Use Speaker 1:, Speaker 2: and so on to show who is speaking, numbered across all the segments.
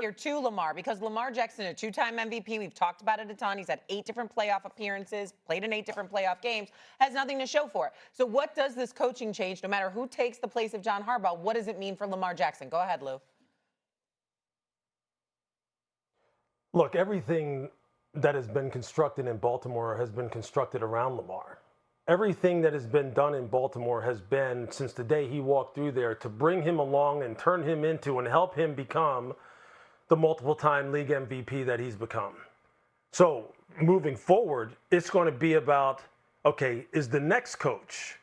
Speaker 1: Here too, Lamar, because Lamar Jackson, a two-time MVP, we've talked about it a ton. He's had 8 different playoff appearances, played in 8 different playoff games, has nothing to show for it. So what does this coaching change, no matter who takes the place of John Harbaugh, what does it mean for Lamar Jackson? Go ahead, Lou.
Speaker 2: Look, everything that has been constructed in Baltimore has been constructed around Lamar. Everything that has been done in Baltimore has been, since the day he walked through there, to bring him along and turn him into and help him become the multiple-time league MVP that he's become. So moving forward, it's going to be about, okay, is the next coach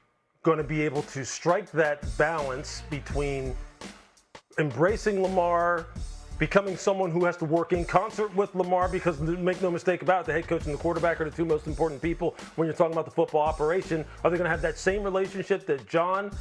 Speaker 2: going to be able to strike that balance between embracing Lamar, becoming someone who has to work in concert with Lamar, because make no mistake about it, the head coach and the quarterback are the 2 most important people when you're talking about the football operation. Are they going to have that same relationship that John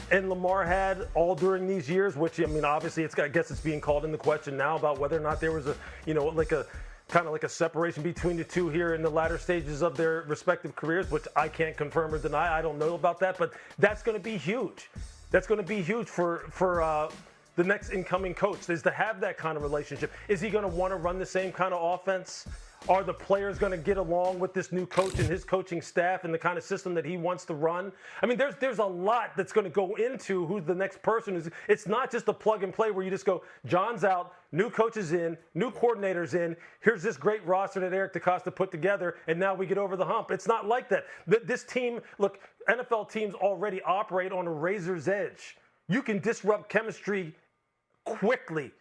Speaker 2: and Lamar had all during these years? Which, I mean, obviously, I guess it's being called into question now about whether or not there was a kind of like a separation between the two here in the latter stages of their respective careers, which I can't confirm or deny. I don't know about that, but that's going to be huge. That's going to be huge for the next incoming coach, is to have that kind of relationship. Is he going to want to run the same kind of offense? Are the players going to get along with this new coach and his coaching staff and the kind of system that he wants to run? I mean, there's a lot that's going to go into who the next person is. It's not just a plug and play where you just go, John's out, new coach is in, new coordinators in, here's this great roster that Eric DeCosta put together, and now we get over the hump. It's not like that. This team, look, NFL teams already operate on a razor's edge. You can disrupt chemistry quickly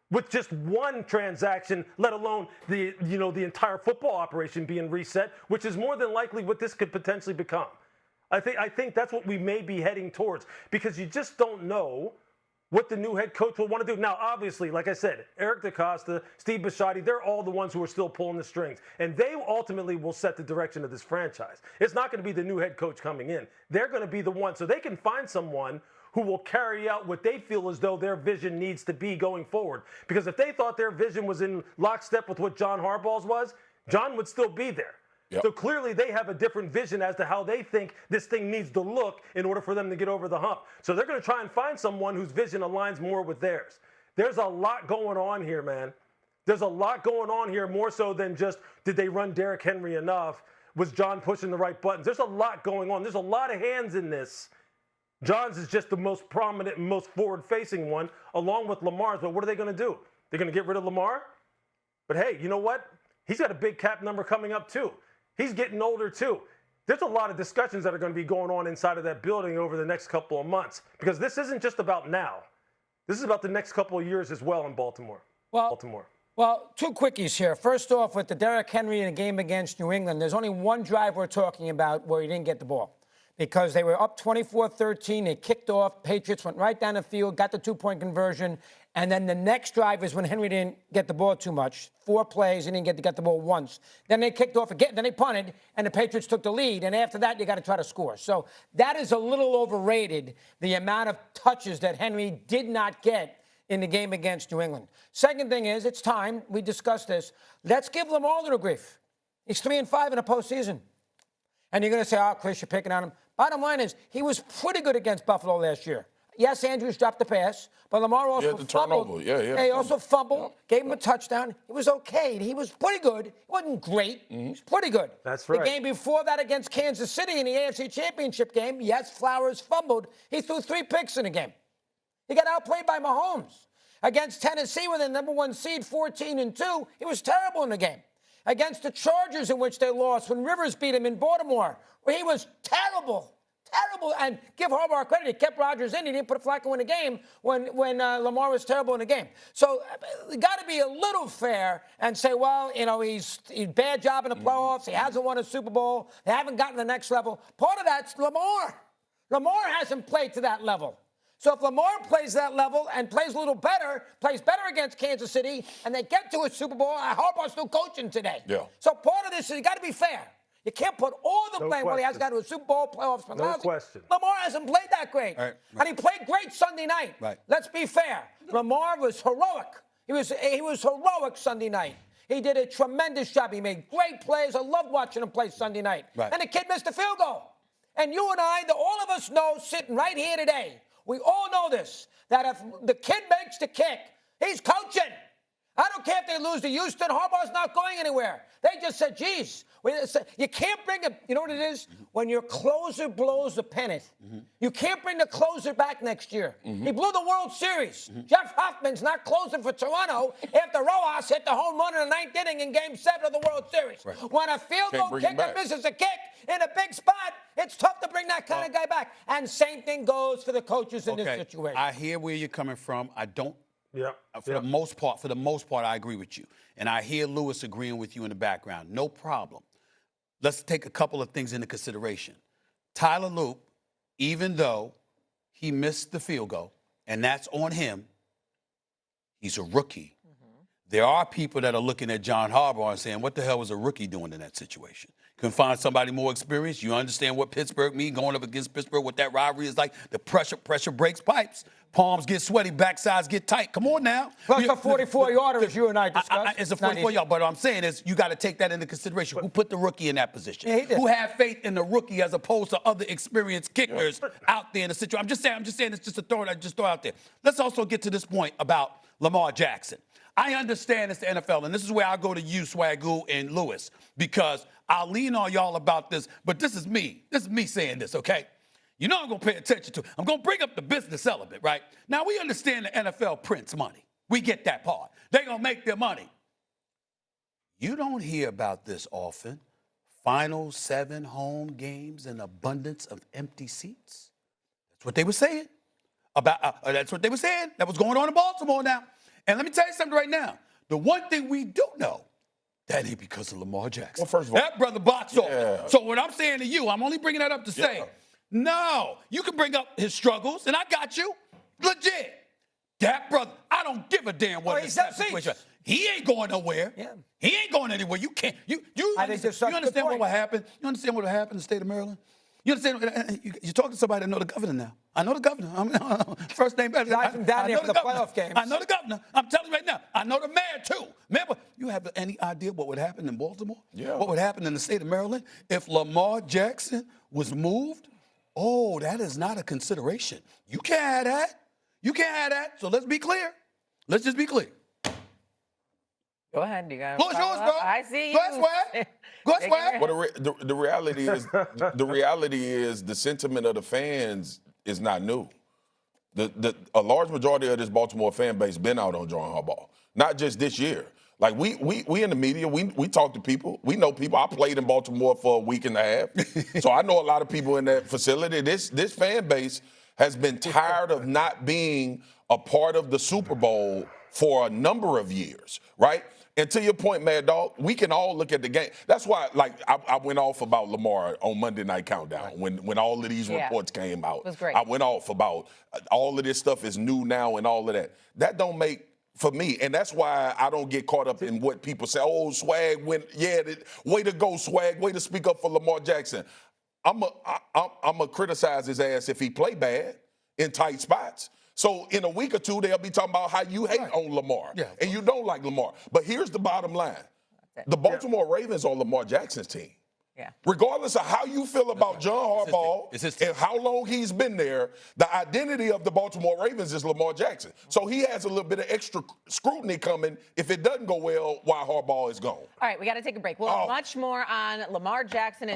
Speaker 2: with just one transaction, let alone the entire football operation being reset, which is more than likely what this could potentially become. I think that's what we may be heading towards, because you just don't know what the new head coach will want to do. Now, obviously, like I said, Eric DeCosta, Steve Bisciotti, they're all the ones who are still pulling the strings, and they ultimately will set the direction of this franchise. It's not going to be the new head coach coming in. They're going to be the one, so they can find someone who will carry out what they feel as though their vision needs to be going forward. Because if they thought their vision was in lockstep with what John Harbaugh's was, John would still be there. Yep. So clearly they have a different vision as to how they think this thing needs to look in order for them to get over the hump. So they're going to try and find someone whose vision aligns more with theirs. There's a lot going on here, man. There's a lot going on here, more so than just, did they run Derrick Henry enough? Was John pushing the right buttons? There's a lot going on. There's a lot of hands in this. John's is just the most prominent and most forward-facing one, along with Lamar's. But what are they going to do? They're going to get rid of Lamar? But hey, you know what? He's got a big cap number coming up, too. He's getting older, too. There's a lot of discussions that are going to be going on inside of that building over the next couple of months, because this isn't just about now. This is about the next couple of years as well in Baltimore.
Speaker 3: Well, 2 quickies here. First off, with the Derrick Henry in a game against New England, there's only one drive we're talking about where he didn't get the ball, because they were up 24-13. They kicked off. Patriots went right down the field, got the 2-point conversion. And then the next drive is when Henry didn't get the ball too much. 4 plays, he didn't get the ball once. Then they kicked off again. Then they punted, and the Patriots took the lead. And after that, you got to try to score. So that is a little overrated, the amount of touches that Henry did not get in the game against New England. Second thing is, it's time. We discussed this. Let's give Lamar a little grief. He's 3-5 in a postseason. And you're going to say, oh, Chris, you're picking on him. Bottom line is, he was pretty good against Buffalo last year. Yes, Andrews dropped the pass, but Lamar also fumbled. Yeah, he also fumbled, gave him a touchdown. It was okay. He was pretty good. He wasn't great. He was pretty good.
Speaker 2: That's right.
Speaker 3: The game before that against Kansas City in the AFC Championship game, yes, Flowers fumbled. He threw 3 picks in the game. He got outplayed by Mahomes. Against Tennessee with the number 1 seed, 14-2, he was terrible in the game. Against the Chargers, in which they lost, when Rivers beat him in Baltimore, where he was terrible. Terrible. And give Harbaugh credit. He kept Rodgers in. He didn't put Flacco in the game when Lamar was terrible in the game. So you got to be a little fair and say, well, you know, he's bad job in the playoffs. He hasn't won a Super Bowl. They haven't gotten to the next level. Part of that's Lamar. Lamar hasn't played to that level. So if Lamar plays that level and plays a little better, plays better against Kansas City, and they get to a Super Bowl, Harbaugh's still coaching today. Yeah. So part of this is you got to be fair. You can't put all the blame when he has got to a Super Bowl, playoffs.
Speaker 2: No question.
Speaker 3: Lamar hasn't played that great. Right. And he played great Sunday night. Right. Let's be fair. Lamar was heroic. He was heroic Sunday night. He did a tremendous job. He made great plays. I loved watching him play Sunday night. Right. And the kid missed a field goal. And you and I, all of us know, sitting right here today, we all know this, that if the kid makes the kick, he's coaching. care if they lose to Houston. Harbaugh's not going anywhere. They just said, geez, you can't bring a, you know what it is? When your closer blows the pennant, you can't bring the closer back next year. He blew the World Series. Jeff Hoffman's not closing for Toronto after Rojas hit the home run in the 9th inning in Game 7 of the World Series. When a field goal kicker misses a kick in a big spot, it's tough to bring that kind of guy back. And same thing goes for the coaches in this situation.
Speaker 4: I hear where you're coming from. I don't.
Speaker 2: Yeah.
Speaker 4: For the most part, I agree with you. And I hear Lewis agreeing with you in the background. No problem. Let's take a couple of things into consideration. Tyler Loop, even though he missed the field goal, and that's on him, he's a rookie. There are people that are looking at John Harbaugh and saying, what the hell was a rookie doing in that situation? Can find somebody more experienced. You understand what Pittsburgh means, going up against Pittsburgh, what that rivalry is like. The pressure breaks pipes. Palms get sweaty, backsides get tight. Come on now.
Speaker 3: Plus the 44-yarder, as you and I discussed.
Speaker 4: It's a 44-yard, but what I'm saying is you got to take that into consideration. Who put the rookie in that position?
Speaker 3: Yeah,
Speaker 4: who had faith in the rookie as opposed to other experienced kickers out there in the situation? I'm just saying it's just a throw out there. Let's also get to this point about Lamar Jackson. I understand it's the NFL, and this is where I go to you, Swagoo and Lewis, because I'll lean on y'all about this, but this is me. This is me saying this, okay? You know I'm going to pay attention to. I'm going to bring up the business element, right? Now, we understand the NFL prints money. We get that part. They're going to make their money. You don't hear about this often. Final 7 home games and abundance of empty seats. That's what they were saying. That's what they were saying. That was going on in Baltimore now. And let me tell you something right now. The one thing we do know, that ain't because of Lamar Jackson.
Speaker 5: Well, first of all,
Speaker 4: that brother box office. So what I'm saying to you, I'm only bringing that up to say, no, you can bring up his struggles, and I got you. Legit. That brother, I don't give a damn what his situation. He ain't going nowhere. Yeah. He ain't going anywhere. You can't. You understand what would happen? You understand what would happen in the state of Maryland? You understand? You talk to somebody that know the governor now. I know the governor. First name better.
Speaker 3: I know the playoff games.
Speaker 4: I know the governor. I'm telling you right now. I know the mayor too. Remember, you have any idea what would happen in Baltimore?
Speaker 5: Yeah.
Speaker 4: What would happen in the state of Maryland if Lamar Jackson was moved? Oh, that is not a consideration. You can't have that. You can't have that. So let's be clear. Let's just be clear.
Speaker 1: Go ahead. You got
Speaker 4: Floor's yours, bro.
Speaker 1: I see you.
Speaker 4: Go ahead, Swag. Go ahead, Swag.
Speaker 5: Well, the reality is the sentiment of the fans is not new. A large majority of this Baltimore fan base been out on John Harbaugh, not just this year. Like we in the media, we talk to people. We know people. I played in Baltimore for a week and a half, so I know a lot of people in that facility. This fan base has been tired of not being a part of the Super Bowl for a number of years, right? And to your point, Mad Dog, we can all look at the game. That's why, like, I went off about Lamar on Monday Night Countdown when all of these reports came out.
Speaker 1: It was great.
Speaker 5: I went off about all of this stuff is new now and all of that. That don't make for me, and that's why I don't get caught up in what people say. Oh, Swag went, way to go, Swag, way to speak up for Lamar Jackson. I'm a criticize his ass if he play bad in tight spots. So in a week or two, they'll be talking about how you hate on Lamar and you don't like Lamar. But here's the bottom line. The Baltimore Ravens are Lamar Jackson's team. Yeah. Regardless of how you feel about John Harbaugh and how long he's been there, the identity of the Baltimore Ravens is Lamar Jackson. So he has a little bit of extra scrutiny coming if it doesn't go well while Harbaugh is gone.
Speaker 1: All right, we got to take a break. We'll have much more on Lamar Jackson and